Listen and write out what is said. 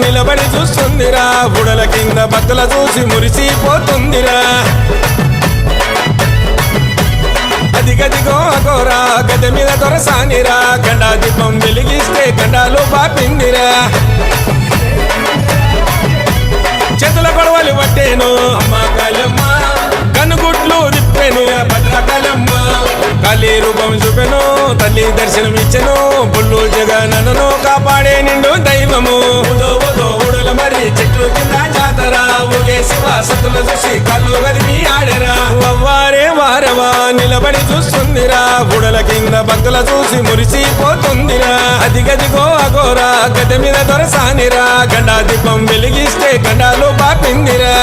నిలబడి చూస్తుందిరా బుడల కింద భక్తుల చూసి మురిసిపోతుందిరా అదిగదిగో అగోరా గద మీద దొరసానిరా గండా దీపం వెలిగిస్తే గండాలు బాపిందిరా చేతుల గొడవలు పట్టేను అమ్మ కాళమ్మ కనుగుట్లు తిప్పెను భద్రకాళమ్మ కాళీ రూపం చూపెను తల్లి దర్శనం ఇచ్చెను బుల్లు జగనను కాపాడే నిండు దైవము ఊడల మరి చెట్లు కింద జాతర ఊగే శివ సతుల చూసి కళ్ళు గదిమి ఆడరా వారే వారవా నిలబడి చూస్తుందిరా బుడల కింద భక్తుల చూసి మురిసిపోతుందిరా అదిగదిగో అగోరా గద మీద దొరసానిరా గండా దీపం వెలిగిస్తే గండాలు బాపిందిరా